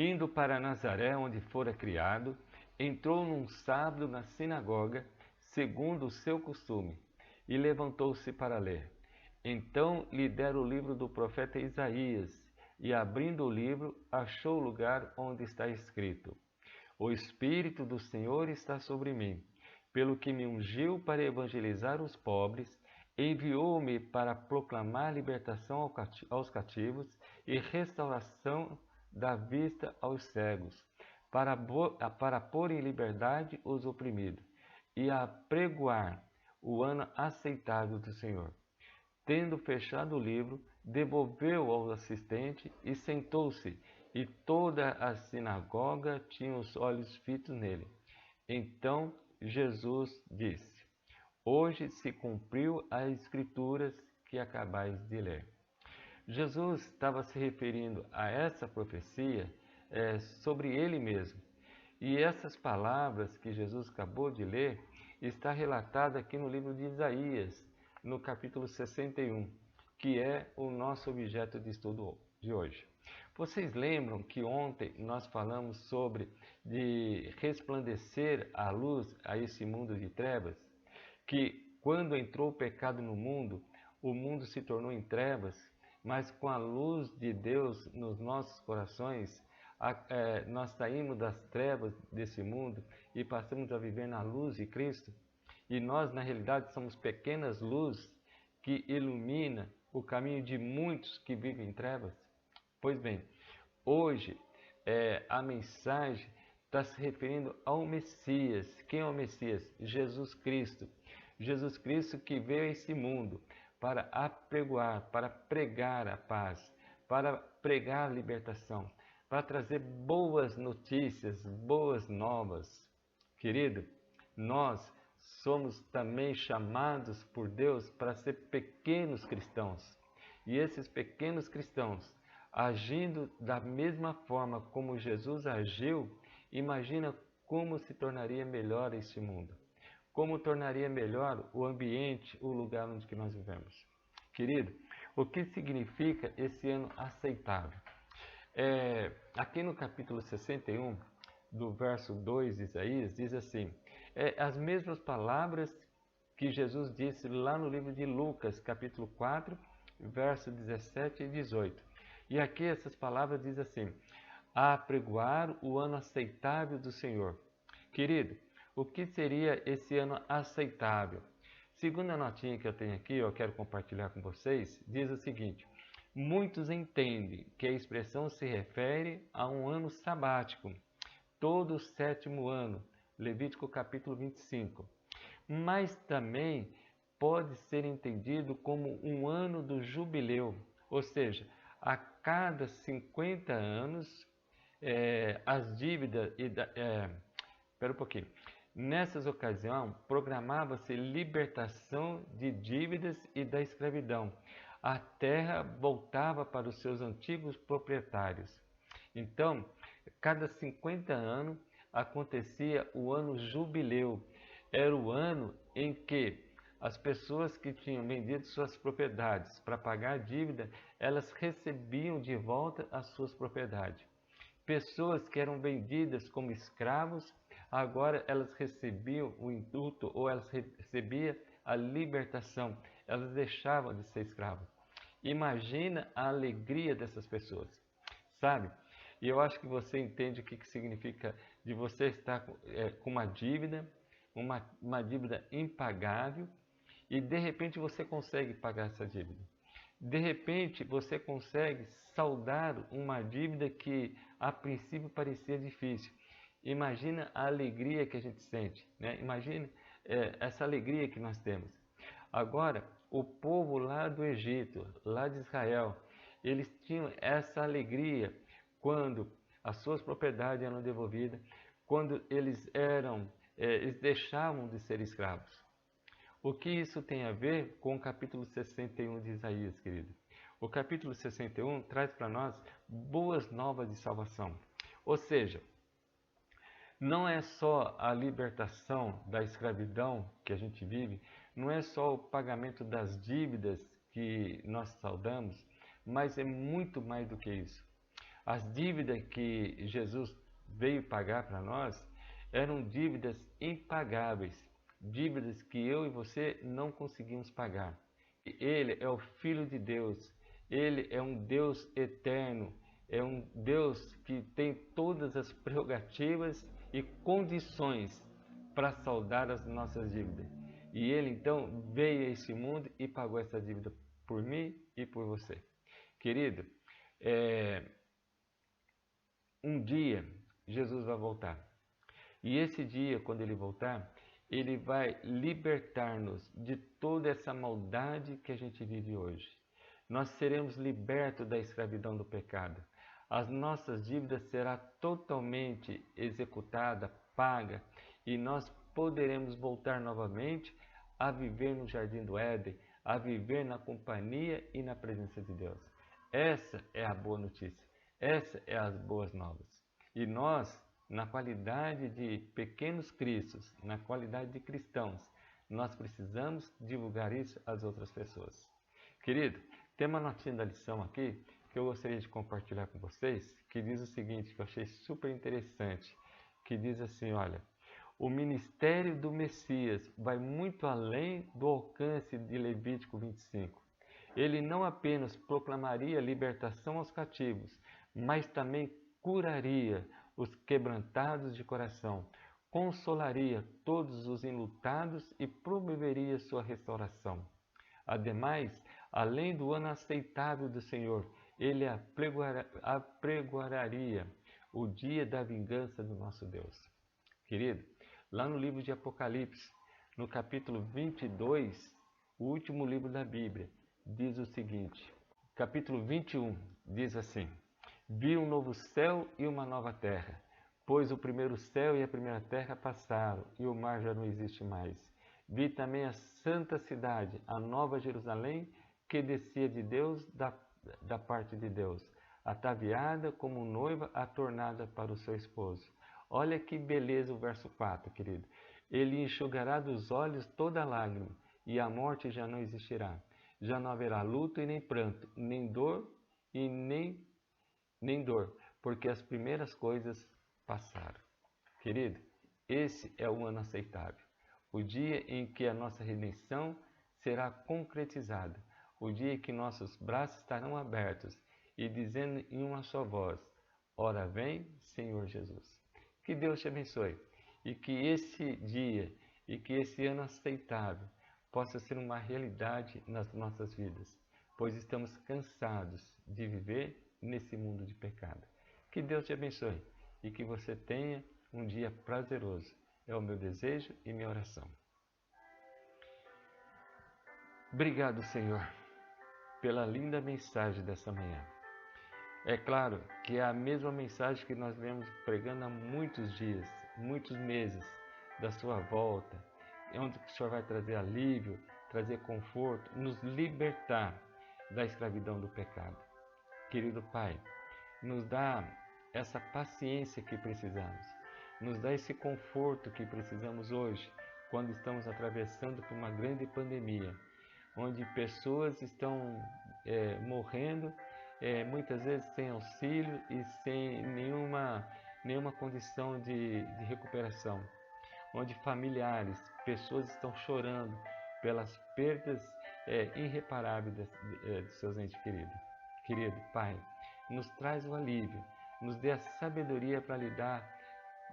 Indo para Nazaré, onde fora criado, entrou num sábado na sinagoga, segundo o seu costume, e levantou-se para ler. Então lhe deram o livro do profeta Isaías, e abrindo o livro, achou o lugar onde está escrito: O Espírito do Senhor está sobre mim, pelo que me ungiu para evangelizar os pobres, enviou-me para proclamar libertação aos cativos e restauração da vista aos cegos, para pôr em liberdade os oprimidos e apregoar o ano aceitável do Senhor. Tendo fechado o livro, devolveu ao assistente e sentou-se, e toda a sinagoga tinha os olhos fitos nele. Então Jesus disse: Hoje se cumpriu as escrituras que acabais de ler. Jesus estava se referindo a essa profecia sobre ele mesmo. E essas palavras que Jesus acabou de ler está relatada aqui no livro de Isaías, no capítulo 61, que é o nosso objeto de estudo de hoje. Vocês lembram que ontem nós falamos sobre de resplandecer a luz a esse mundo de trevas? Que quando entrou o pecado no mundo, o mundo se tornou em trevas, mas com a luz de Deus nos nossos corações, nós saímos das trevas desse mundo e passamos a viver na luz de Cristo. E nós, na realidade, somos pequenas luzes que iluminam o caminho de muitos que vivem em trevas. Pois bem, hoje a mensagem está se referindo ao Messias. Quem é o Messias? Jesus Cristo. Jesus Cristo que veio a esse mundo para apregoar, para pregar a paz, para pregar a libertação, para trazer boas notícias, boas novas. Querido, nós somos também chamados por Deus para ser pequenos cristãos. E esses pequenos cristãos, agindo da mesma forma como Jesus agiu, imagina como se tornaria melhor este mundo. Como tornaria melhor o ambiente, o lugar onde nós vivemos. Querido, o que significa esse ano aceitável? Aqui no capítulo 61, do verso 2 de Isaías, diz assim: as mesmas palavras que Jesus disse lá no livro de Lucas, capítulo 4, verso 17 e 18. E aqui essas palavras dizem assim: a apregoar o ano aceitável do Senhor. Querido, o que seria esse ano aceitável? Segundo a notinha que eu tenho aqui, eu quero compartilhar com vocês, diz o seguinte: muitos entendem que a expressão se refere a um ano sabático, todo o 7º ano, Levítico capítulo 25. Mas também pode ser entendido como um ano do jubileu, ou seja, a cada 50 anos, as dívidas... Espera um pouquinho. Nessas ocasiões, programava-se libertação de dívidas e da escravidão. A terra voltava para os seus antigos proprietários. Então, cada 50 anos acontecia o ano jubileu. Era o ano em que as pessoas que tinham vendido suas propriedades para pagar a dívida, elas recebiam de volta as suas propriedades. Pessoas que eram vendidas como escravos, agora elas recebiam o indulto ou elas recebiam a libertação. Elas deixavam de ser escravos. Imagina a alegria dessas pessoas, sabe? E eu acho que você entende o que significa de você estar com uma dívida, uma dívida impagável, e de repente você consegue pagar essa dívida. De repente você consegue saldar uma dívida que a princípio parecia difícil. Imagina a alegria que a gente sente, né? Imagina essa alegria que nós temos. Agora, o povo lá do Egito, lá de Israel, eles tinham essa alegria quando as suas propriedades eram devolvidas, quando eles deixavam de ser escravos. O que isso tem a ver com o capítulo 61 de Isaías, querido? O capítulo 61 traz para nós boas novas de salvação. Ou seja, não é só a libertação da escravidão que a gente vive, não é só o pagamento das dívidas que nós saldamos, mas é muito mais do que isso. As dívidas que Jesus veio pagar para nós eram dívidas impagáveis, dívidas que eu e você não conseguimos pagar. Ele é o Filho de Deus, Ele é um Deus eterno, é um Deus que tem todas as prerrogativas e condições para saldar as nossas dívidas. E Ele então veio a esse mundo e pagou essa dívida por mim e por você. Querido, um dia Jesus vai voltar. E esse dia, quando Ele voltar, Ele vai libertar-nos de toda essa maldade que a gente vive hoje. Nós seremos libertos da escravidão do pecado. As nossas dívidas serão totalmente executadas, pagas, e nós poderemos voltar novamente a viver no Jardim do Éden, a viver na companhia e na presença de Deus. Essa é a boa notícia, essa é as boas novas. E nós, na qualidade de pequenos cristos, na qualidade de cristãos, nós precisamos divulgar isso às outras pessoas. Querido, tem uma notinha da lição aqui que eu gostaria de compartilhar com vocês, que diz o seguinte, que eu achei super interessante, que diz assim, olha, o ministério do Messias vai muito além do alcance de Levítico 25. Ele não apenas proclamaria libertação aos cativos, mas também curaria os quebrantados de coração, consolaria todos os enlutados e promoveria sua restauração. Ademais, além do ano aceitável do Senhor, Ele apregoaria o dia da vingança do nosso Deus. Querido, lá no livro de Apocalipse, no capítulo 22, o último livro da Bíblia, diz o seguinte, capítulo 21, diz assim, vi um novo céu e uma nova terra, pois o primeiro céu e a primeira terra passaram, e o mar já não existe mais. Vi também a santa cidade, a nova Jerusalém, que descia de Deus, da parte de Deus, ataviada como noiva atornada para o seu esposo. Olha que beleza o verso 4, querido. Ele enxugará dos olhos toda lágrima, e a morte já não existirá. Já não haverá luto e nem pranto, nem dor e nem dor, porque as primeiras coisas passaram. Querido, esse é o ano aceitável, o dia em que a nossa redenção será concretizada, o dia em que nossos braços estarão abertos e dizendo em uma só voz, ora vem, Senhor Jesus. Que Deus te abençoe e que esse dia e que esse ano aceitável possa ser uma realidade nas nossas vidas, pois estamos cansados de viver nesse mundo de pecado. Que Deus te abençoe e que você tenha um dia prazeroso. É o meu desejo e minha oração. Obrigado, Senhor, pela linda mensagem dessa manhã. É claro que é a mesma mensagem que nós vemos pregando há muitos dias, muitos meses, da sua volta, onde o Senhor vai trazer alívio, trazer conforto, nos libertar da escravidão do pecado. Querido Pai, nos dá essa paciência que precisamos, nos dá esse conforto que precisamos hoje, quando estamos atravessando por uma grande pandemia, onde pessoas estão morrendo, muitas vezes sem auxílio e sem nenhuma condição de recuperação, onde familiares, pessoas estão chorando pelas perdas irreparáveis de seus entes queridos. Querido Pai, nos traz o alívio, nos dê a sabedoria para lidar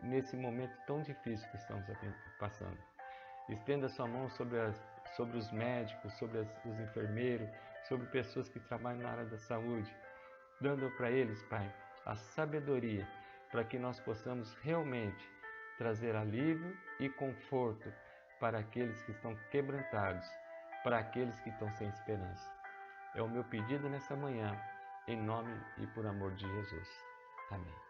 nesse momento tão difícil que estamos passando. Estenda sua mão sobre os médicos, sobre os enfermeiros, sobre pessoas que trabalham na área da saúde, dando para eles, Pai, a sabedoria para que nós possamos realmente trazer alívio e conforto para aqueles que estão quebrantados, para aqueles que estão sem esperança. É o meu pedido nessa manhã, em nome e por amor de Jesus. Amém.